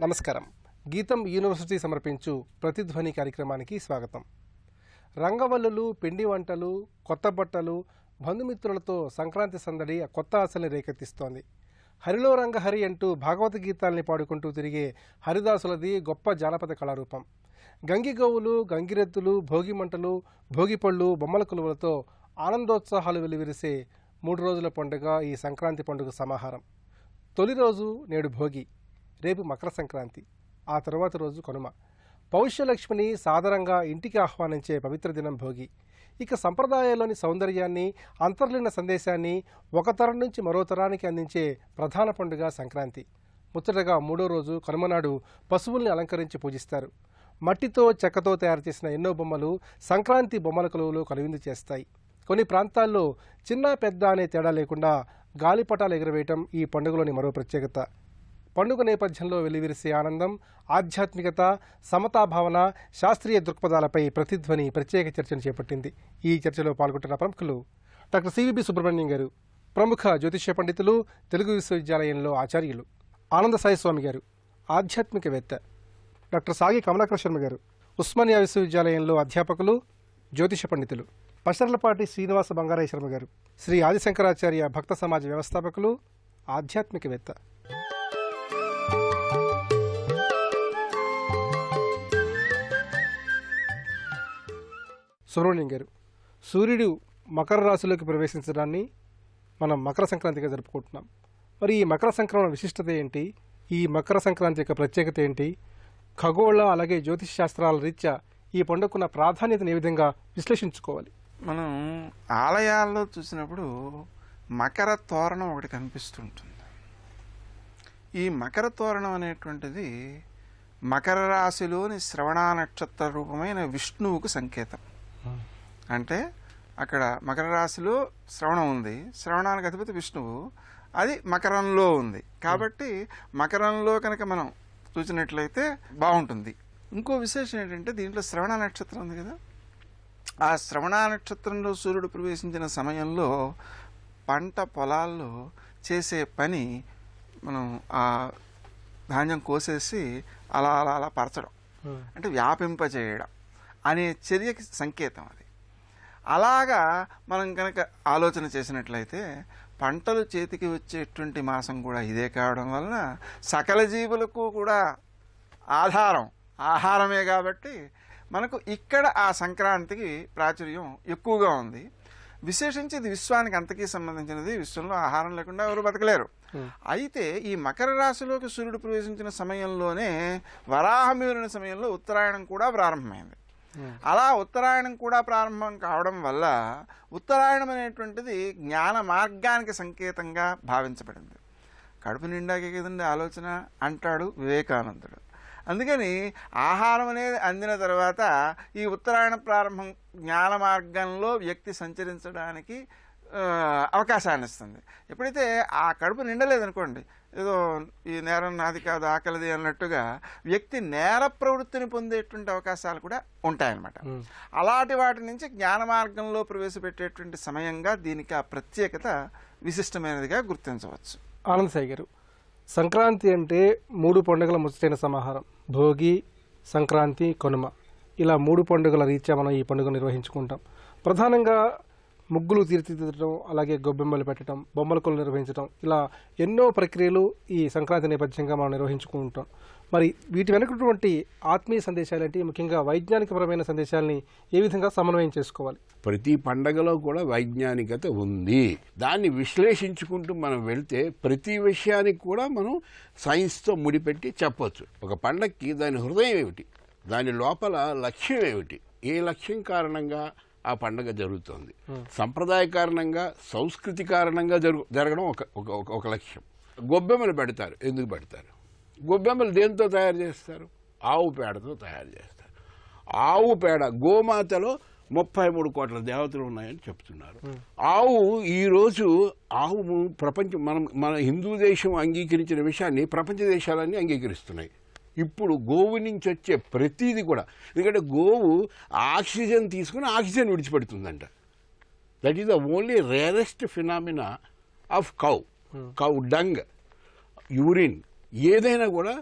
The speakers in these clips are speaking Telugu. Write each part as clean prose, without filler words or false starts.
నమస్కారం. గీతం యూనివర్సిటీ సమర్పించు ప్రతిధ్వని కార్యక్రమానికి స్వాగతం. రంగవల్లులు, పిండి వంటలు, కొత్త బట్టలు, బంధుమిత్రులతో సంక్రాంతి సందడి కొత్త ఆశల్ని రేకెత్తిస్తోంది. హరిలో రంగహరి అంటూ భాగవతగీతాల్ని పాడుకుంటూ తిరిగే హరిదాసులది గొప్ప జానపద కళారూపం. గంగిగోవులు, గంగిరెద్దులు, భోగి మంటలు, భోగిపళ్ళు, బొమ్మల కొలువులతో ఆనందోత్సాహాలు వెలువరిసే 3 రోజుల పండుగ ఈ సంక్రాంతి పండుగ సమాహారం. తొలి రోజు నేడు భోగి, రేపు మకర సంక్రాంతి, ఆ తరువాత రోజు కనుమ. పౌష్యలక్ష్మిని సాదరంగా ఇంటికి ఆహ్వానించే పవిత్ర దినం భోగి. ఇక సంప్రదాయాల్లోని సౌందర్యాన్ని, అంతర్లీన సందేశాన్ని ఒక తరం నుంచి మరో తరానికి అందించే ప్రధాన పండుగ సంక్రాంతి. ముచ్చటగా 3వ రోజు కనుమనాడు పశువుల్ని అలంకరించి పూజిస్తారు. మట్టితో, చెక్కతో తయారు చేసిన ఎన్నో బొమ్మలు సంక్రాంతి బొమ్మల కొలువులో కనువిందు చేస్తాయి. కొన్ని ప్రాంతాల్లో చిన్న పెద్ద అనే తేడా లేకుండా గాలిపటాలు ఎగురవేయటం ఈ పండుగలోని మరో ప్రత్యేకత. పండుగ నేపథ్యంలో వెలువరిసే ఆనందం, ఆధ్యాత్మికత, సమతాభావన, శాస్త్రీయ దృక్పథాలపై ప్రతిధ్వని ప్రత్యేక చర్చను చేపట్టింది. ఈ చర్చలో పాల్గొంటున్న ప్రముఖులు డాక్టర్ సివిబి సుబ్రహ్మణ్యం గారు, ప్రముఖ జ్యోతిష్య పండితులు, తెలుగు విశ్వవిద్యాలయంలో ఆచార్యులు; ఆనంద సాయి స్వామి గారు, ఆధ్యాత్మికవేత్త; డాక్టర్ సాగి కమలాకర్ శర్మ గారు, ఉస్మానియా విశ్వవిద్యాలయంలో అధ్యాపకులు, జ్యోతిష పండితులు; పసర్లపాటి శ్రీనివాస బంగారయ్య శర్మ గారు, శ్రీ ఆదిశంకరాచార్య భక్త సమాజ వ్యవస్థాపకులు, ఆధ్యాత్మికవేత్త. సుబ్రహ్మణ్యం గారు, సూర్యుడు మకర రాశిలోకి ప్రవేశించడాన్ని మనం మకర సంక్రాంతిగా జరుపుకుంటున్నాం. మరి ఈ మకర సంక్రమణ విశిష్టత ఏంటి? ఈ మకర సంక్రాంతి యొక్క ప్రత్యేకత ఏంటి? ఖగోళ అలాగే జ్యోతిష్ శాస్త్రాల రీత్యా ఈ పండుగకున్న ప్రాధాన్యతను ఏ విధంగా విశ్లేషించుకోవాలి? మనం ఆలయాల్లో చూసినప్పుడు మకర తోరణం ఒకటి కనిపిస్తుంటుంది. ఈ మకర తోరణం అనేటువంటిది మకర రాశిలోని శ్రవణ నక్షత్ర రూపమైన విష్ణువుకు సంకేతం. అంటే అక్కడ మకర రాశిలో శ్రవణం ఉంది, శ్రవణానికి అధిపతి విష్ణువు, అది మకరంలో ఉంది కాబట్టి మకరంలో కనుక మనం చూసినట్లయితే బాగుంటుంది. ఇంకో విశేషం ఏంటంటే దీంట్లో శ్రవణ నక్షత్రం ఉంది కదా, ఆ శ్రవణ నక్షత్రంలో సూర్యుడు ప్రవేశించిన సమయంలో పంట పొలాల్లో చేసే పని మనం ఆ ధాన్యం కోసేసి అలా అలా అలా పరచడం, అంటే వ్యాపింపజేయడం అనే చర్యకి సంకేతం అది. అలాగా మనం కనుక ఆలోచన చేసినట్లయితే పంటలు చేతికి వచ్చేటువంటి మాసం కూడా ఇదే కావడం వలన సకల జీవులకు కూడా ఆధారం ఆహారమే కాబట్టి మనకు ఇక్కడ ఆ సంక్రాంతికి ప్రాచుర్యం ఎక్కువగా ఉంది. విశేషించి ఇది విశ్వానికి అంతకీ సంబంధించినది. విశ్వంలో ఆహారం లేకుండా ఎవరు బతకలేరు. అయితే ఈ మకర రాశిలోకి సూర్యుడు ప్రవేశించిన సమయంలోనే వరాహమిహిరుని సమయంలో ఉత్తరాయణం కూడా ప్రారంభమైంది. అలా ఉత్తరాయణం కూడా ప్రారంభం కావడం వల్ల ఉత్తరాయణం అనేటువంటిది జ్ఞాన మార్గానికి సంకేతంగా భావించబడింది. కడుపు నిండాకే కదండి ఆలోచన అంటాడు వివేకానందుడు. అందుకని ఆహారం అనేది అందిన తర్వాత ఈ ఉత్తరాయణ ప్రారంభం జ్ఞాన మార్గంలో వ్యక్తి సంచరించడానికి అవకాశాన్ని ఇస్తుంది. ఎప్పుడైతే ఆ కడుపు నిండలేదనుకోండి, ఏదో ఈ నేరం నాది కాదు ఆకలిది అన్నట్టుగా వ్యక్తి నేర ప్రవృత్తిని పొందేటువంటి అవకాశాలు కూడా ఉంటాయన్నమాట. అలాంటి వాటి నుంచి జ్ఞాన మార్గంలో ప్రవేశపెట్టేటువంటి సమయంగా దీనికి ఆ ప్రత్యేకత విశిష్టమైనదిగా గుర్తించవచ్చు. ఆనంద సాయి గారు, సంక్రాంతి అంటే 3 పండుగల ముచ్చటైన సమాహారం. భోగి, సంక్రాంతి, కనుమ, ఇలా 3 పండుగల రీత్యా మనం ఈ పండుగ నిర్వహించుకుంటాం. ప్రధానంగా ముగ్గులు తీర్చిదిద్దడం, అలాగే గొబ్బెమ్మలు పెట్టడం, బొమ్మల కొలు నిర్వహించడం, ఇలా ఎన్నో ప్రక్రియలు ఈ సంక్రాంతి నేపథ్యంగా మనం నిర్వహించుకుంటాం. మరి వీటి వెనుకటువంటి ఆత్మీయ సందేశాలు ఏంటి? ముఖ్యంగా వైజ్ఞానికపరమైన సందేశాలని ఏ విధంగా సమన్వయం చేసుకోవాలి? ప్రతి పండగలో కూడా వైజ్ఞానికత ఉంది. దాన్ని విశ్లేషించుకుంటూ మనం వెళ్తే ప్రతి విషయానికి కూడా మనం సైన్స్తో ముడిపెట్టి చెప్పవచ్చు. ఒక పండగకి దాని హృదయం ఏమిటి, దాని లోపల లక్ష్యం ఏమిటి, ఏ లక్ష్యం కారణంగా ఆ పండగ జరుగుతుంది, సంప్రదాయ కారణంగా, సంస్కృతి కారణంగా జరగడం ఒక లక్ష్యం. గొబ్బెమ్మలు పెడతారు, ఎందుకు పెడతారు? గొబ్బెమ్మలు దేంతో తయారు చేస్తారు? ఆవు పేడతో తయారు చేస్తారు. ఆవు పేడ, గోమాతలో 33 కోట్ల దేవతలు ఉన్నాయని చెప్తున్నారు. ఆవు ఈరోజు ప్రపంచం మన హిందూ దేశం అంగీకరించిన విషయాన్ని ప్రపంచ దేశాలన్నీ అంగీకరిస్తున్నాయి. ఇప్పుడు గోవు నుంచి వచ్చే ప్రతిదీ కూడా, ఎందుకంటే గోవు ఆక్సిజన్ తీసుకుని ఆక్సిజన్ విడిచిపెడుతుందంట. That is the only rarest phenomena of cow dung, urine, ఏదైనా కూడా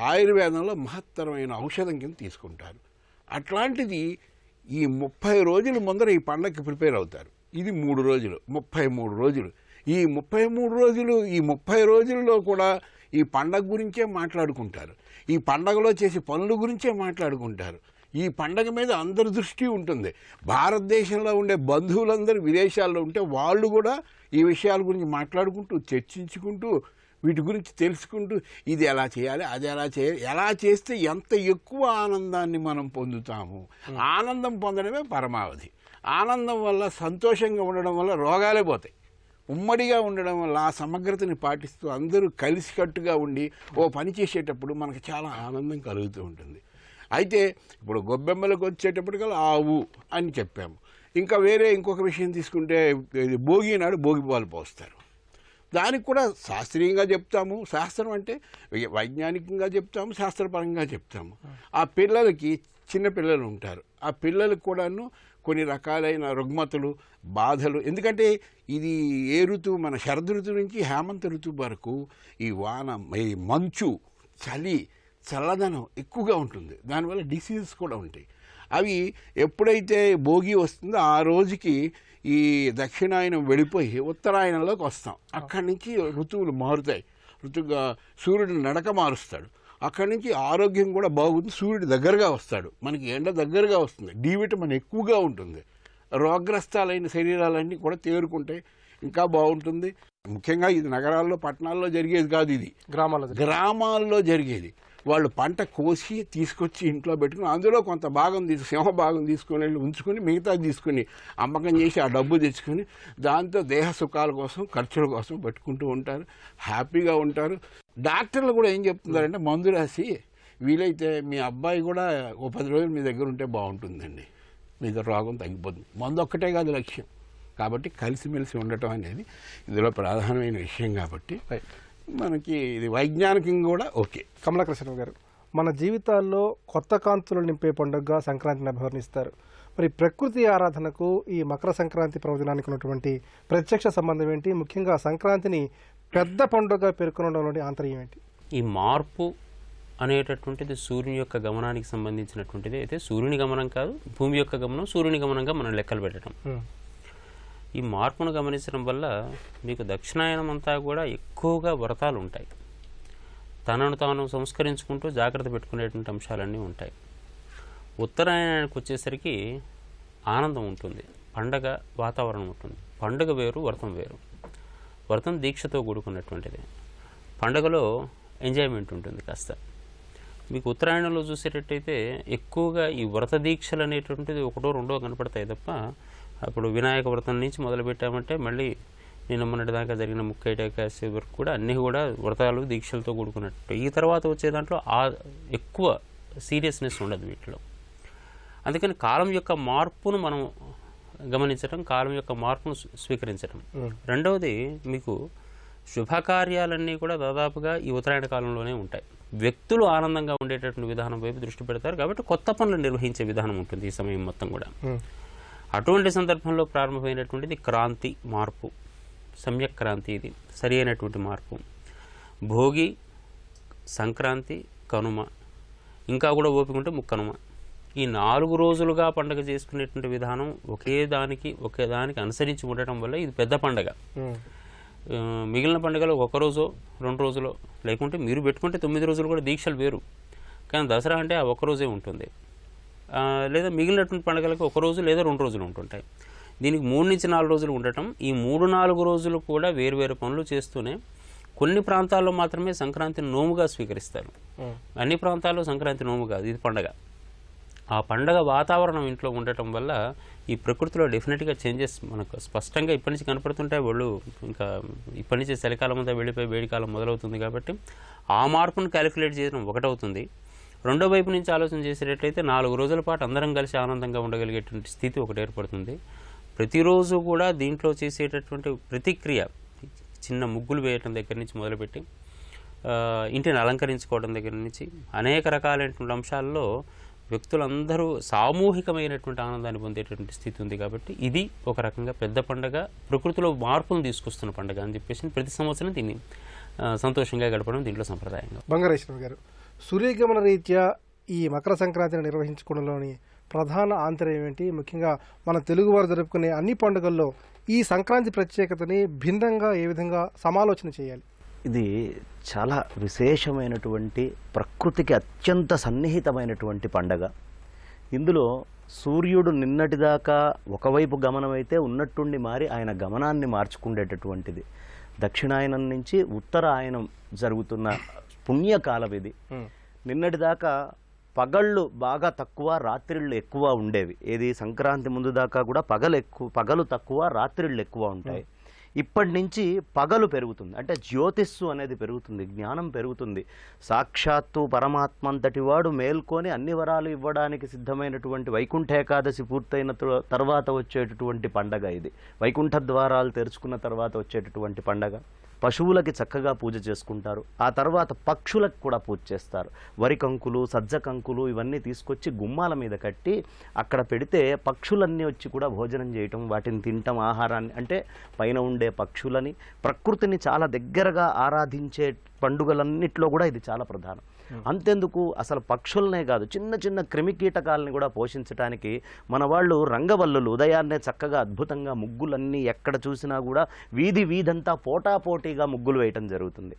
ఆయుర్వేదంలో మహత్తరమైన ఔషధం కింద తీసుకుంటారు. అట్లాంటిది ఈ 30 రోజుల ముందర ఈ పండగకి ప్రిపేర్ అవుతారు. ఇది 3 రోజులు, 33 రోజులు. ఈ 33 రోజులు, ఈ 30 రోజుల్లో కూడా ఈ పండగ గురించే మాట్లాడుకుంటారు. ఈ పండగలో చేసే పనుల గురించే మాట్లాడుకుంటారు. ఈ పండగ మీద అందరి దృష్టి ఉంటుంది. భారతదేశంలో ఉండే బంధువులందరూ విదేశాల్లో ఉంటే వాళ్ళు కూడా ఈ విషయాల గురించి మాట్లాడుకుంటూ, చర్చించుకుంటూ, వీటి గురించి తెలుసుకుంటూ ఇది ఎలా చేయాలి, అది ఎలా చేయాలి, ఎలా చేస్తే ఎంత ఎక్కువ ఆనందాన్ని మనం పొందుతాము. ఆనందం పొందడమే పరమావధి. ఆనందం వల్ల, సంతోషంగా ఉండడం వల్ల రోగాలే పోతాయి. ఉమ్మడిగా ఉండడం వల్ల ఆ సమగ్రతని పాటిస్తూ అందరూ కలిసికట్టుగా ఉండి ఓ పని చేసేటప్పుడు మనకు చాలా ఆనందం కలుగుతూ ఉంటుంది. అయితే ఇప్పుడు గొబ్బెమ్మలకు వచ్చేటప్పటికల్లా ఆవు అని చెప్పాము. ఇంకా వేరే ఇంకొక విషయం తీసుకుంటే భోగి నాడు భోగిపాలు పోస్తారు. దానికి కూడా శాస్త్రీయంగా చెప్తాము. శాస్త్రం అంటే వైజ్ఞానికంగా చెప్తాము, శాస్త్రపరంగా చెప్తాము. ఆ పిల్లలకి, చిన్న పిల్లలు ఉంటారు, ఆ పిల్లలకు కూడాను కొన్ని రకాలైన రుగ్మతలు, బాధలు. ఎందుకంటే ఇది ఏ ఋతువు, మన శరద్ ఋతువు నుంచి హేమంత ఋతువు వరకు ఈ వాన, ఈ మంచు, చలి, చల్లదనం ఎక్కువగా ఉంటుంది. దానివల్ల డిసీజెస్ కూడా ఉంటాయి. అవి ఎప్పుడైతే భోగి వస్తుందో ఆ రోజుకి ఈ దక్షిణాయనం వెళ్ళిపోయి ఉత్తరాయణంలోకి వస్తాం. అక్కడి నుంచి ఋతువులు మారుతాయి. సూర్యుడు నడక మారుస్తాడు. అక్కడి నుంచి ఆరోగ్యం కూడా బాగుంది. సూర్యుడు దగ్గరగా వస్తాడు, మనకి ఎండ దగ్గరగా వస్తుంది, డి విటమిన్ ఎక్కువగా ఉంటుంది, రోగగ్రస్తాలైన శరీరాలన్నీ కూడా తేరుకుంటాయి, ఇంకా బాగుంటుంది. ముఖ్యంగా ఇది నగరాల్లో, పట్టణాల్లో జరిగేది కాదు, ఇది గ్రామాల్లో జరిగేది. వాళ్ళు పంట కోసి తీసుకొచ్చి ఇంట్లో పెట్టుకుని అందులో కొంత భాగం సింహ భాగం తీసుకుని వెళ్ళి ఉంచుకొని మిగతా తీసుకుని అమ్మకం చేసి ఆ డబ్బు తెచ్చుకొని దాంతో దేహ సుఖాల కోసం, ఖర్చుల కోసం పెట్టుకుంటూ ఉంటారు, హ్యాపీగా ఉంటారు. డాక్టర్లు కూడా ఏం చెప్తున్నారంటే మందు రాసి వీలైతే మీ అబ్బాయి కూడా ఓ 10 రోజులు మీ దగ్గర ఉంటే బాగుంటుందండి, మీ రోగం తగ్గిపోతుంది. మందు ఒక్కటే కాదు లక్ష్యం. కాబట్టి కలిసిమెలిసి ఉండటం అనేది ఇందులో ప్రధానమైన విషయం. కాబట్టి మనకి ఇది వైజ్ఞానికంగా కూడా ఓకే. కమలాకృష్ణ గారు, మన జీవితాల్లో కొత్త కాంతులు నింపే పండుగగా సంక్రాంతిని అభివర్ణిస్తారు. మరి ప్రకృతి ఆరాధనకు ఈ మకర సంక్రాంతి ప్రవచనానికి ఉన్నటువంటి ప్రత్యక్ష సంబంధం ఏంటి? ముఖ్యంగా సంక్రాంతిని పెద్ద పండుగగా పేర్కొనడంలోని ఆంతర్యం ఏంటి? ఈ మార్పు అనేటటువంటిది సూర్యుని యొక్క గమనానికి సంబంధించినటువంటిది. అయితే సూర్యుని గమనం కాదు, భూమి యొక్క గమనం, సూర్యుని గమనంగా మనం లెక్కలు పెట్టడం. ఈ మార్పును గమనించడం వల్ల మీకు దక్షిణాయనం అంతా కూడా ఎక్కువగా వ్రతాలు ఉంటాయి. తనను తాను సంస్కరించుకుంటూ జాగ్రత్త పెట్టుకునేటువంటి అంశాలన్నీ ఉంటాయి. ఉత్తరాయణానికి వచ్చేసరికి ఆనందం ఉంటుంది, పండగ వాతావరణం ఉంటుంది. పండుగ వేరు, వ్రతం వేరు. వ్రతం దీక్షతో కూడుకున్నటువంటిది, పండుగలో ఎంజాయ్మెంట్ ఉంటుంది కాస్త. మీకు ఉత్తరాయణంలో చూసేటట్టయితే ఎక్కువగా ఈ వ్రత దీక్షలు అనేటువంటిది ఒకటో రెండో కనపడతాయి తప్ప, అప్పుడు వినాయక వ్రతం నుంచి మొదలుపెట్టామంటే మళ్ళీ నిన్న మొన్నటి దాకా జరిగిన ముక్కైట ఏకాదశి వరకు కూడా అన్నీ కూడా వ్రతాలు దీక్షలతో కూడుకున్నట్టు. ఈ తర్వాత వచ్చే దాంట్లో ఎక్కువ సీరియస్నెస్ ఉండదు వీటిలో. అందుకని కాలం యొక్క మార్పును మనం గమనించడం, కాలం యొక్క మార్పును స్వీకరించడం. రెండవది, మీకు శుభకార్యాలన్నీ కూడా దాదాపుగా ఈ ఉత్తరాయణ కాలంలోనే ఉంటాయి. వ్యక్తులు ఆనందంగా ఉండేటటువంటి విధానం వైపు దృష్టి పెడతారు. కాబట్టి కొత్త పనులు నిర్వహించే విధానం ఉంటుంది ఈ సమయం మొత్తం కూడా. అటువంటి సందర్భంలో ప్రారంభమైనటువంటిది క్రాంతి, మార్పు, సమ్యక్ క్రాంతి. ఇది సరి అయినటువంటి మార్పు. భోగి, సంక్రాంతి, కనుమ, ఇంకా కూడా ఓపిక ఉంటే ముక్కనుమ. ఈ 4 రోజులుగా పండుగ చేసుకునేటువంటి విధానం ఒకే దానికి అనుసరించి ఉండటం వల్ల ఇది పెద్ద పండుగ. మిగిలిన పండుగలు 1 రోజో 2 రోజులో, లేకుంటే మీరు పెట్టుకుంటే 9 రోజులు కూడా దీక్షలు వేరు. కానీ దసరా అంటే ఆ 1 రోజే ఉంటుంది. లేదా మిగిలినటువంటి పండుగలకు 1 రోజు లేదా 2 రోజులు ఉంటుంటాయి. దీనికి 3 నుంచి 4 రోజులు ఉండటం. ఈ 3-4 రోజులు కూడా వేరువేరు పనులు చేస్తూనే కొన్ని ప్రాంతాల్లో మాత్రమే సంక్రాంతిని నోముగా స్వీకరిస్తారు. అన్ని ప్రాంతాల్లో సంక్రాంతి నోము కాదు, ఇది పండగ. ఆ పండగ వాతావరణం ఇంట్లో ఉండటం వల్ల ఈ ప్రకృతిలో డెఫినెట్గా చేంజెస్ మనకు స్పష్టంగా ఇప్పటి నుంచి కనపడుతుంటాయి. వాళ్ళు ఇంకా ఇప్పటి నుంచి చలికాలం అంతా వెళ్ళిపోయి వేడికాలం మొదలవుతుంది. కాబట్టి ఆ మార్పును క్యాలిక్యులేట్ చేయడం ఒకటవుతుంది. రెండో వైపు నుంచి ఆలోచన చేసేటట్లయితే 4 రోజుల పాటు అందరం కలిసి ఆనందంగా ఉండగలిగేటువంటి స్థితి ఒకటి ఏర్పడుతుంది. ప్రతిరోజు కూడా దీంట్లో చేసేటటువంటి ప్రతిక్రియ, చిన్న ముగ్గులు వేయటం దగ్గర నుంచి మొదలుపెట్టి ఇంటిని అలంకరించుకోవడం దగ్గర నుంచి అనేక రకాలైనటువంటి అంశాల్లో వ్యక్తులందరూ సామూహికమైనటువంటి ఆనందాన్ని పొందేటటువంటి స్థితి ఉంది. కాబట్టి ఇది ఒక రకంగా పెద్ద పండుగ, ప్రకృతిలో మార్పును తీసుకొస్తున్న పండుగ అని చెప్పేసి ప్రతి సంవత్సరం దీన్ని సంతోషంగా గడపడం దీంట్లో సంప్రదాయంగా. బంగారేశ్వర గారు, సూర్యగమన రీత్యా ఈ మకర సంక్రాంతిని నిర్వహించుకోవడంలోని ప్రధాన ఆంతర్యం ఏంటి? ముఖ్యంగా మన తెలుగువారు జరుపుకునే అన్ని పండుగల్లో ఈ సంక్రాంతి ప్రత్యేకతని భిన్నంగా ఏ విధంగా సమాలోచన చేయాలి? ఇది చాలా విశేషమైనటువంటి, ప్రకృతికి అత్యంత సన్నిహితమైనటువంటి పండగ. ఇందులో సూర్యుడు నిన్నటిదాకా ఒకవైపు గమనం అయితే ఉన్నట్టుండి మారి ఆయన గమనాన్ని మార్చుకునేటటువంటిది. దక్షిణాయనం నుంచి ఉత్తరాయనం జరుగుతున్న పుణ్యకాలం ఇది. నిన్నటిదాకా పగళ్ళు బాగా తక్కువ, రాత్రిళ్ళు ఎక్కువ ఉండేవి. ఏది సంక్రాంతి ముందు దాకా కూడా పగలు తక్కువ, రాత్రిళ్ళు ఎక్కువ ఉంటాయి. ఇప్పటి నుంచి పగలు పెరుగుతుంది, అంటే జ్యోతిస్సు అనేది పెరుగుతుంది, జ్ఞానం పెరుగుతుంది. సాక్షాత్తు పరమాత్మ అంతటి వాడు మేల్కొని అన్ని వరాలు ఇవ్వడానికి సిద్ధమైనటువంటి వైకుంఠ ఏకాదశి పూర్తయిన తర్వాత వచ్చేటటువంటి పండగ ఇది. వైకుంఠ ద్వారాలు తెరుచుకున్న తర్వాత వచ్చేటటువంటి పండగ. పశువులకి చక్కగా పూజ చేసుకుంటారు. ఆ తర్వాత పక్షులకు కూడా పూజ చేస్తారు. వరి కంకులు, సజ్జ కంకులు ఇవన్నీ తీసుకొచ్చి గుమ్మాల మీద కట్టి అక్కడ పెడితే పక్షులన్నీ వచ్చి కూడా భోజనం చేయటం, వాటిని తినటం, ఆహారాన్ని, అంటే పైన ఉండే పక్షులని, ప్రకృతిని చాలా దగ్గరగా ఆరాధించే పండుగలన్నిట్లో కూడా ఇది చాలా ప్రధానం. అంతెందుకు, అసలు పక్షులనే కాదు, చిన్న చిన్న క్రిమికీటకాలని కూడా పోషించడానికి మన వాళ్ళు రంగవల్లులు ఉదయాన్నే చక్కగా అద్భుతంగా ముగ్గులన్నీ ఎక్కడ చూసినా కూడా వీధంతా పోటాపోటీగా ముగ్గులు వేయటం జరుగుతుంది.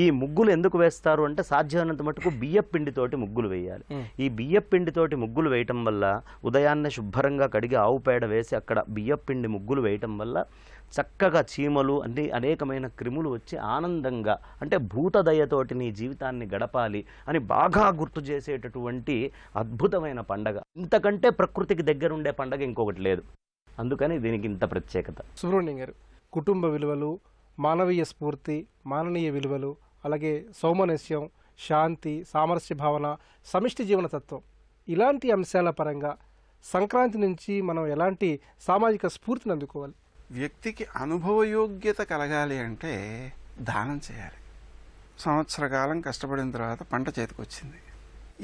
ఈ ముగ్గులు ఎందుకు వేస్తారు అంటే సాధ్యమైనంత మటుకు బియ్యపిండితోటి ముగ్గులు వేయాలి. ఈ బియ్యపిండితోటి ముగ్గులు వేయటం వల్ల, ఉదయాన్నే శుభ్రంగా కడిగి ఆవు పేడ వేసి అక్కడ బియ్యపిండి ముగ్గులు వేయటం వల్ల చక్కగా చీమలు అన్ని అనేకమైన క్రిములు వచ్చి ఆనందంగా, అంటే భూతదయతోటి నీ జీవితాన్ని గడపాలి అని బాగా గుర్తు చేసేటటువంటి అద్భుతమైన పండగ. ఇంతకంటే ప్రకృతికి దగ్గరుండే పండగ ఇంకొకటి లేదు. అందుకని దీనికి ఇంత ప్రత్యేకత. సుబ్రహ్మణ్యం గారు, కుటుంబ విలువలు, మానవీయ స్ఫూర్తి, మాననీయ విలువలు, అలాగే సౌమనస్యం, శాంతి, సామరస్య భావన, సమిష్టి జీవన తత్వం, ఇలాంటి అంశాల పరంగా సంక్రాంతి నుంచి మనం ఎలాంటి సామాజిక స్ఫూర్తిని అందుకోవాలి? వ్యక్తికి అనుభవయోగ్యత కలగాలి అంటే దానం చేయాలి. సంవత్సర కాలం కష్టపడిన తర్వాత పంట చేతికొచ్చింది.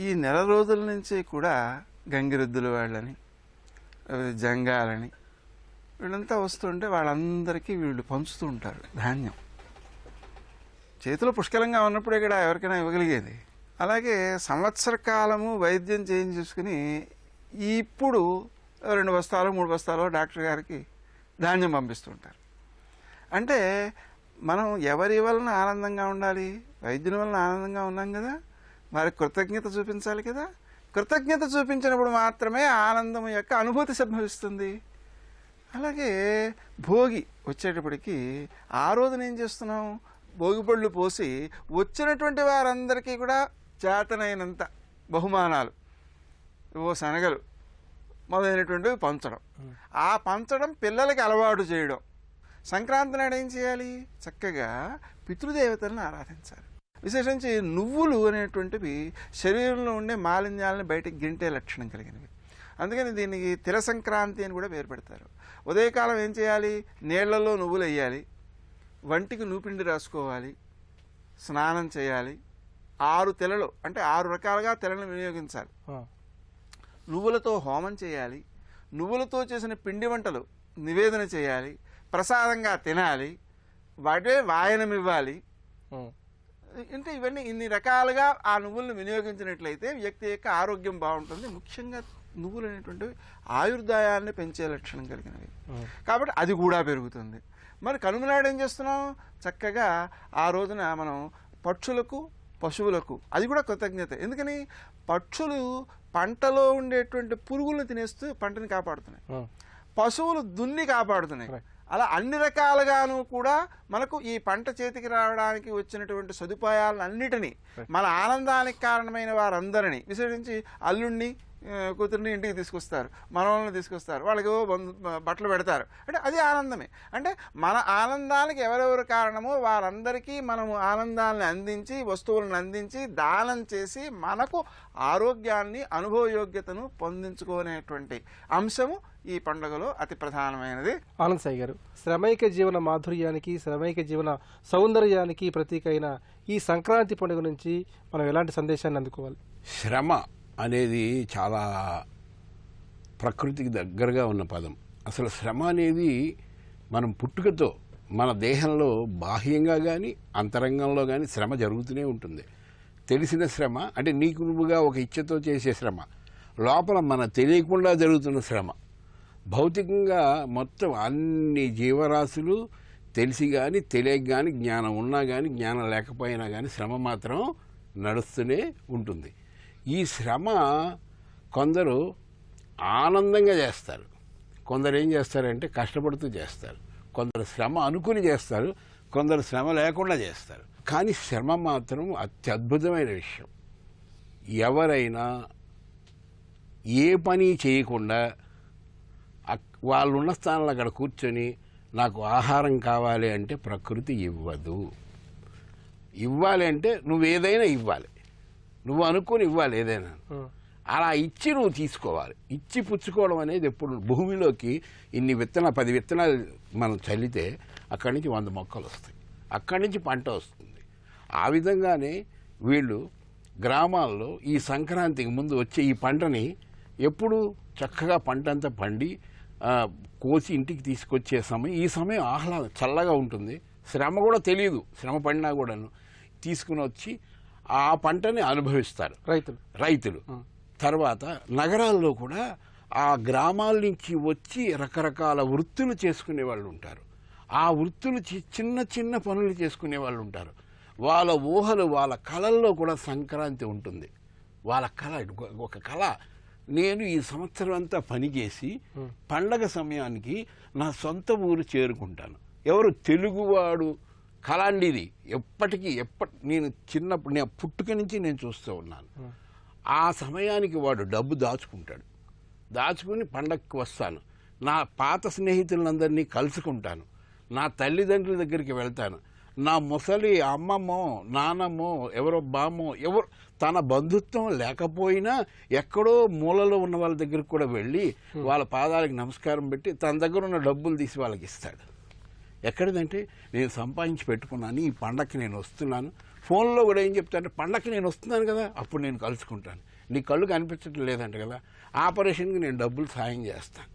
ఈ నెల రోజుల నుంచి కూడా గంగిరెద్దుల వాళ్ళని, జంగాలని వీళ్ళంతా వస్తుంటే వాళ్ళందరికీ వీళ్ళు పంచుతూ ఉంటారు ధాన్యం. చేతిలో పుష్కలంగా ఉన్నప్పుడు ఇక్కడ ఎవరికైనా ఇవ్వగలిగేది. అలాగే సంవత్సర కాలము వైద్యం చేయించుకుని ఇప్పుడు 2 బస్తాలు 3 బస్తాలు డాక్టర్ గారికి ధాన్యం పంపిస్తుంటారు. అంటే మనం ఎవరి వలన ఆనందంగా ఉండాలి? వైద్యుని వలన ఆనందంగా ఉన్నాం కదా, వారికి కృతజ్ఞత చూపించాలి కదా. కృతజ్ఞత చూపించినప్పుడు మాత్రమే ఆనందం యొక్క అనుభూతి సంభవిస్తుంది. అలాగే భోగి వచ్చేటప్పటికి ఆ రోజున ఏం చేస్తున్నాం? భోగి పళ్ళు పోసి వచ్చినటువంటి వారందరికీ కూడా చేతనైనంత బహుమానాలు, శనగలు మొదలైనటువంటివి పంచడం. ఆ పంచడం పిల్లలకి అలవాటు చేయడం. సంక్రాంతి నాడు ఏం చేయాలి? చక్కగా పితృదేవతలను ఆరాధించాలి. విశేషించి నువ్వులు అనేటువంటివి శరీరంలో ఉండే మాలిన్యాలను బయటకు గింటే లక్షణం కలిగినవి. అందుకని దీనికి తిల సంక్రాంతి అని కూడా పేరు పెడతారు. ఉదయకాలం ఏం చేయాలి? నీళ్లలో నువ్వులు వేయాలి, వంటికి నూపిండి రాసుకోవాలి, స్నానం చేయాలి. 6 తెలలు, అంటే 6 రకాలుగా తెలను వినియోగించాలి. నువ్వులతో హోమం చేయాలి, నువ్వులతో చేసిన పిండి వంటలు నివేదన చేయాలి, ప్రసాదంగా తినాలి, వాటే వాయనం ఇవ్వాలి. అంటే ఇవన్నీ ఇన్ని రకాలుగా ఆ నువ్వులను వినియోగించినట్లయితే వ్యక్తి యొక్క ఆరోగ్యం బాగుంటుంది. ముఖ్యంగా నువ్వులు అనేటువంటివి ఆయుర్దాయాన్ని పెంచే లక్షణం కలిగినవి కాబట్టి అది కూడా పెరుగుతుంది. మరి కనుమ నాడు ఏం చేస్తున్నాం? చక్కగా ఆ రోజున మనం పక్షులకు, పశువులకు, అది కూడా కృతజ్ఞత. ఎందుకని? పక్షులు పంటలో ఉండేటువంటి పురుగులను తినేస్తూ పంటని కాపాడుతున్నాయి, పశువులు దున్ని కాపాడుతున్నాయి. అలా అన్ని రకాలుగాను కూడా మనకు ఈ పంట చేతికి రావడానికి వచ్చినటువంటి సదుపాయాలన్నిటినీ, మన ఆనందానికి కారణమైన వారందరినీ, విశేషించి అల్లుడిని, కూతుర్ని ఇంటికి తీసుకొస్తారు, మనవల్ని తీసుకొస్తారు, వాళ్ళకి బట్టలు పెడతారు. అంటే అది ఆనందమే. అంటే మన ఆనందానికి ఎవరెవరు కారణమో వారందరికీ మనము ఆనందాన్ని అందించి, వస్తువులను అందించి, దానం చేసి మనకు ఆరోగ్యాన్ని, అనుభవయోగ్యతను పొందించుకునేటువంటి అంశము ఈ పండుగలో అతి ప్రధానమైనది. ఆనంద్ సాయి గారు, శ్రమైక జీవన మాధుర్యానికి, శ్రమైక జీవన సౌందర్యానికి ప్రతీక అయిన ఈ సంక్రాంతి పండుగ నుంచి మనం ఎలాంటి సందేశాన్ని అందుకోవాలి? శ్రమ అనేది చాలా ప్రకృతికి దగ్గరగా ఉన్న పదం. అసలు శ్రమ అనేది మనం పుట్టుకతో మన దేహంలో బాహ్యంగా కానీ అంతరంగంలో కానీ శ్రమ జరుగుతూనే ఉంటుంది. తెలిసిన శ్రమ అంటే నీకు నువ్వుగా ఒక ఇచ్చతో చేసే శ్రమ, లోపల మన తెలియకుండా జరుగుతున్న శ్రమ. భౌతికంగా మొత్తం అన్ని జీవరాశులు తెలిసి కానీ తెలియక కానీ జ్ఞానం ఉన్నా కానీ జ్ఞానం లేకపోయినా కానీ శ్రమ మాత్రం నడుస్తూనే ఉంటుంది. ఈ శ్రమ కొందరు ఆనందంగా చేస్తారు, కొందరు ఏం చేస్తారంటే కష్టపడుతూ చేస్తారు, కొందరు శ్రమ అనుకుని చేస్తారు, కొందరు శ్రమ లేకుండా చేస్తారు. కానీ శ్రమ మాత్రం అత్యద్భుతమైన విషయం. ఎవరైనా ఏ పని చేయకుండా వాళ్ళు ఉన్న స్థానంలో అక్కడ కూర్చొని నాకు ఆహారం కావాలి అంటే ప్రకృతి ఇవ్వదు. ఇవ్వాలి అంటే నువ్వు ఏదైనా ఇవ్వాలి, నువ్వు అనుకుని ఇవ్వాలి ఏదైనా. అలా ఇచ్చి నువ్వు తీసుకోవాలి. ఇచ్చి పుచ్చుకోవడం అనేది ఎప్పుడు భూమిలోకి ఇన్ని 10 విత్తనాలు మనం చల్లితే అక్కడి నుంచి 100 మొక్కలు వస్తాయి, అక్కడి నుంచి పంట వస్తుంది. ఆ విధంగానే వీళ్ళు గ్రామాల్లో ఈ సంక్రాంతికి ముందు వచ్చే ఈ పంటని ఎప్పుడు చక్కగా పంట అంతా పండి కోసి ఇంటికి తీసుకొచ్చే సమయం, ఈ సమయం ఆహ్లాదం చల్లగా ఉంటుంది. శ్రమ కూడా తెలియదు, శ్రమ పడినా కూడాను తీసుకుని వచ్చి ఆ పంటని అనుభవిస్తారు రైతులు. తర్వాత నగరాల్లో కూడా ఆ గ్రామాల నుంచి వచ్చి రకరకాల వృత్తులు చేసుకునే వాళ్ళు ఉంటారు. ఆ వృత్తులు చిన్న చిన్న పనులు చేసుకునే వాళ్ళు ఉంటారు. వాళ్ళ ఊహలు, వాళ్ళ కళల్లో కూడా సంక్రాంతి ఉంటుంది. వాళ్ళ కళ ఒక కళ, నేను ఈ సంవత్సరం అంతా పనిచేసి పండగ సమయానికి నా సొంత ఊరు చేరుకుంటాను. ఎవరు తెలుగువాడు కళ అండి ఇది. నేను చిన్నప్పుడు, నేను పుట్టుక నుంచి నేను చూస్తూ ఉన్నాను. ఆ సమయానికి వాడు డబ్బు దాచుకుని పండగకి వస్తాను, నా పాత స్నేహితులందరినీ కలుసుకుంటాను, నా తల్లిదండ్రుల దగ్గరికి వెళ్తాను, నా ముసలి అమ్మమ్మో నానమ్మో ఎవరో బామ్మో ఎవరు తన బంధుత్వం లేకపోయినా ఎక్కడో మూలలో ఉన్న వాళ్ళ దగ్గరికి కూడా వెళ్ళి వాళ్ళ పాదాలకు నమస్కారం పెట్టి తన దగ్గర ఉన్న డబ్బులు తీసి వాళ్ళకి ఇస్తాడు. ఎక్కడిదంటే నేను సంపాదించి పెట్టుకున్నాను, ఈ పండగకి నేను వస్తున్నాను. ఫోన్లో కూడా ఏం చెప్తానంటే పండగకి నేను వస్తున్నాను కదా, అప్పుడు నేను కలుసుకుంటాను. నీ కళ్ళు కనిపించడం లేదంట కదా, ఆపరేషన్కి నేను డబ్బులు సాయం చేస్తాను.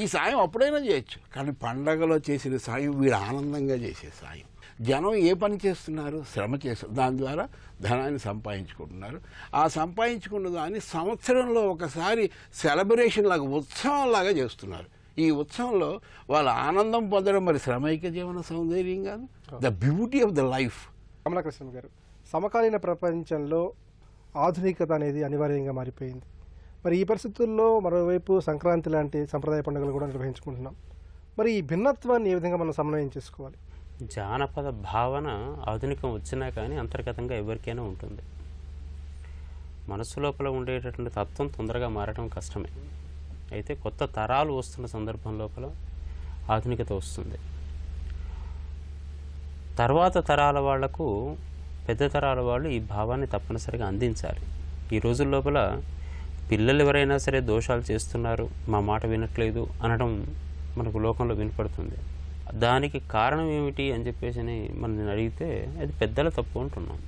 ఈ సాయం అప్పుడైనా చేయొచ్చు, కానీ పండగలో చేసిన సాయం వీడు ఆనందంగా చేసే సాయం. జనం ఏ పని చేస్తున్నారు? శ్రమ చేస్తారు, దాని ద్వారా ధనాన్ని సంపాదించుకుంటున్నారు. ఆ సంపాదించుకున్న దాన్ని సంవత్సరంలో ఒకసారి సెలబ్రేషన్ లాగా, ఉత్సవం లాగా చేస్తున్నారు. ఈ ఉత్సవంలో వాళ్ళ ఆనందం పొందడం మరి శ్రమైక జీవన సౌందర్యం కాదు, the beauty of the life. Kamalakrishna గారు, సమకాలీన ప్రపంచంలో ఆధునికత అనేది అనివార్యంగా మారిపోయింది. మరి ఈ పరిస్థితుల్లో మరోవైపు సంక్రాంతి లాంటి సంప్రదాయ పండుగలు కూడా నిర్వహించుకుంటున్నాం. మరి ఈ భిన్నత్వాన్ని ఏ విధంగా మనం సమన్వయం చేసుకోవాలి? జానపద భావన ఆధునికం వచ్చినా కానీ అంతర్గతంగా ఎవరికైనా ఉంటుంది. మనసు లోపల ఉండేటటువంటి తత్వం తొందరగా మారడం కష్టమే. అయితే కొత్త తరాలు వస్తున్న సందర్భం లోపల ఆధునికత వస్తుంది. తర్వాత తరాల వాళ్లకు, పెద్ద తరాల వాళ్ళు ఈ భావాన్ని తప్పనిసరిగా అందించాలి. ఈ రోజుల లోపల పిల్లలు ఎవరైనా సరే దోషాలు చేస్తున్నారు, మా మాట వినట్లేదు అనడం మనకు లోకంలో వినపడుతుంది. దానికి కారణం ఏమిటి అని చెప్పేసి మనం అడిగితే అది పెద్దల తప్పు అంటున్నాం.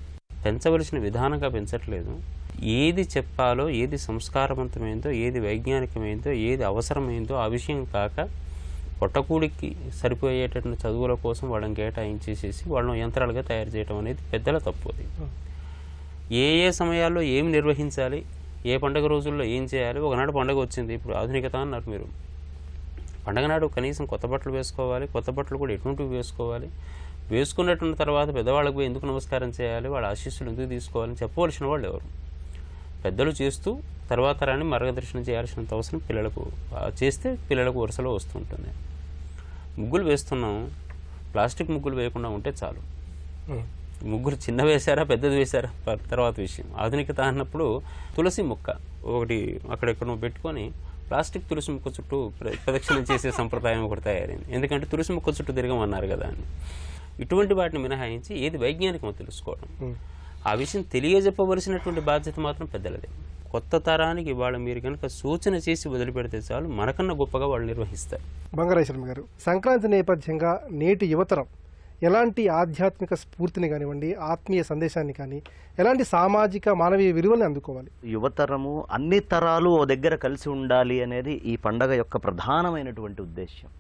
పెంచవలసిన విధానంగా పెంచట్లేదు. ఏది చెప్పాలో, ఏది సంస్కారవంతమైందో, ఏది వైజ్ఞానికమైందో, ఏది అవసరమైందో ఆ విషయం కాక పొట్టకూడికి సరిపోయేటటువంటి చదువుల కోసం వాళ్ళని కేటాయించేసేసి వాళ్ళని యంత్రాలుగా తయారు చేయడం అనేది పెద్దల తప్పు. అది ఏ సమయాల్లో ఏం నిర్వహించాలి, ఏ పండుగ రోజుల్లో ఏం చేయాలి. ఒకనాడు పండుగ వచ్చింది, ఇప్పుడు ఆధునికత అన్నారు మీరు. పండగ నాడు కనీసం కొత్త బట్టలు వేసుకోవాలి, కొత్త బట్టలు కూడా ఎటువంటివి వేసుకోవాలి, వేసుకున్నటువంటి తర్వాత పెద్దవాళ్ళకు పోయి ఎందుకు నమస్కారం చేయాలి, వాళ్ళ ఆశీస్సులు ఎందుకు తీసుకోవాలని చెప్పవలసిన వాళ్ళు ఎవరు? పెద్దలు చేస్తూ తర్వాత రాని మార్గదర్శనం చేయాల్సినంత అవసరం పిల్లలకు చేస్తే పిల్లలకు వరుసలో వస్తుంటుంది. ముగ్గులు వేస్తున్నాం, ప్లాస్టిక్ ముగ్గులు వేయకుండా ఉంటే చాలు. ముగ్గురు చిన్న వేశారా పెద్దది వేశారా తర్వాత విషయం. ఆధునికత అన్నప్పుడు తులసి మొక్క ఒకటి అక్కడెక్కడ పెట్టుకొని ప్లాస్టిక్ తులసి మొక్క చుట్టూ ప్రదక్షిణం చేసే సంప్రదాయం ఒకటి తయారైంది. ఎందుకంటే తులసి మొక్క చుట్టూ తిరగమన్నారు కదా అని. ఇటువంటి వాటిని మినహాయించి ఏది వైజ్ఞానికమో తెలుసుకోవడం, ఆ విషయం తెలియజెప్పవలసినటువంటి బాధ్యత మాత్రం పెద్దలదే. కొత్త తరానికి ఇవాళ మీరు కనుక సూచన చేసి వదిలిపెడితే చాలు, మనకన్నా గొప్పగా వాళ్ళు నిర్వహిస్తారు. బంగారేశ్వరం గారు, సంక్రాంతి నేపథ్యంగా నేటి యువతరం ఎలాంటి ఆధ్యాత్మిక స్ఫూర్తిని కానివ్వండి, ఆత్మీయ సందేశాన్ని కానీ, ఎలాంటి సామాజిక మానవీయ విలువల్ని అందుకోవాలి? యువతరము అన్ని తరాలు ఓ దగ్గర కలిసి ఉండాలి అనేది ఈ పండగ యొక్క ప్రధానమైనటువంటి ఉద్దేశ్యం.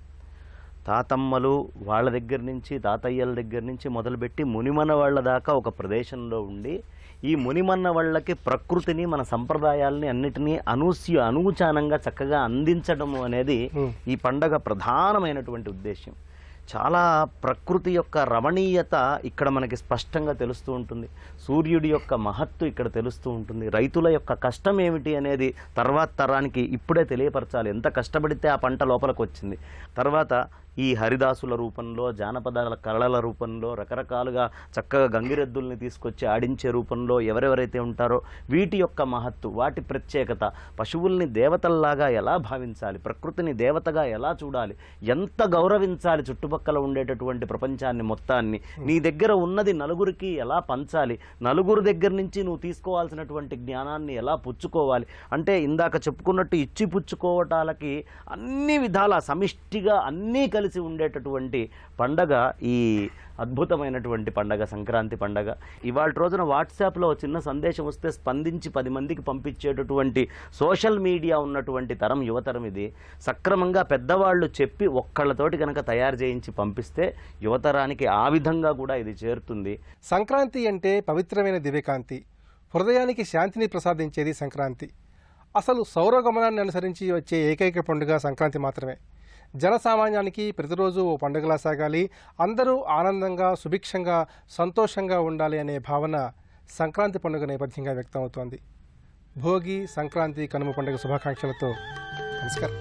తాతమ్మలు వాళ్ళ దగ్గర నుంచి, తాతయ్యల దగ్గర నుంచి మొదలుపెట్టి మునిమన వాళ్ళ దాకా ఒక ప్రదేశంలో ఉండి ఈ మునిమన్న వాళ్ళకి ప్రకృతిని, మన సంప్రదాయాల్ని అన్నిటినీ అనూచానంగా చక్కగా అందించడము అనేది ఈ పండగ ప్రధానమైనటువంటి ఉద్దేశ్యం. చాలా ప్రకృతి యొక్క రమణీయత ఇక్కడ మనకి స్పష్టంగా తెలుస్తూ ఉంటుంది. సూర్యుడి యొక్క మహత్తు ఇక్కడ తెలుస్తూ ఉంటుంది. రైతుల యొక్క కష్టం ఏమిటి అనేది తర్వాత తరానికి ఇప్పుడే తెలియపరచాలి. ఎంత కష్టపడితే ఆ పంట లోపలికి వచ్చింది. తర్వాత ఈ హరిదాసుల రూపంలో, జానపదాల కళల రూపంలో, రకరకాలుగా చక్కగా గంగిరెద్దుల్ని తీసుకొచ్చి ఆడించే రూపంలో ఎవరెవరైతే ఉంటారో వీటి యొక్క మహత్తు, వాటి ప్రత్యేకత, పశువుల్ని దేవతల్లాగా ఎలా భావించాలి, ప్రకృతిని దేవతగా ఎలా చూడాలి, ఎంత గౌరవించాలి చుట్టుపక్కల ఉండేటటువంటి ప్రపంచాన్ని మొత్తాన్ని, నీ దగ్గర ఉన్నది నలుగురికి ఎలా పంచాలి, నలుగురు దగ్గర నుంచి నువ్వు తీసుకోవాల్సినటువంటి జ్ఞానాన్ని ఎలా పుచ్చుకోవాలి, అంటే ఇందాక చెప్పుకున్నట్టు ఇచ్చి పుచ్చుకోవటాలకి అన్ని విధాల సమిష్టిగా అన్నీ కలిసి ఉండేటటువంటి పండగ ఈ అద్భుతమైనటువంటి పండగ సంక్రాంతి పండగ. ఇవాళ రోజున వాట్సాప్లో చిన్న సందేశం వస్తే స్పందించి 10 మందికి పంపించేటటువంటి సోషల్ మీడియా ఉన్నటువంటి తరం, యువతరం ఇది. సక్రమంగా పెద్దవాళ్ళు చెప్పి ఒక్కళ్ళతోటి కనుక తయారు చేయించి పంపిస్తే యువతరానికి ఆ విధంగా కూడా ఇది చేరుతుంది. సంక్రాంతి అంటే పవిత్రమైన దివ్యకాంతి, హృదయానికి శాంతిని ప్రసాదించేది సంక్రాంతి. అసలు సౌరగమనాన్ని అనుసరించి వచ్చే ఏకైక పండుగ సంక్రాంతి మాత్రమే. జనసామాన్యానికి ప్రతిరోజు ఓ పండుగలా సాగాలి, అందరూ ఆనందంగా, సుభిక్షంగా, సంతోషంగా ఉండాలి అనే భావన సంక్రాంతి పండుగ నేపథ్యంగా వ్యక్తమవుతోంది. భోగి, సంక్రాంతి, కనుమ పండుగ శుభాకాంక్షలతో నమస్కారం.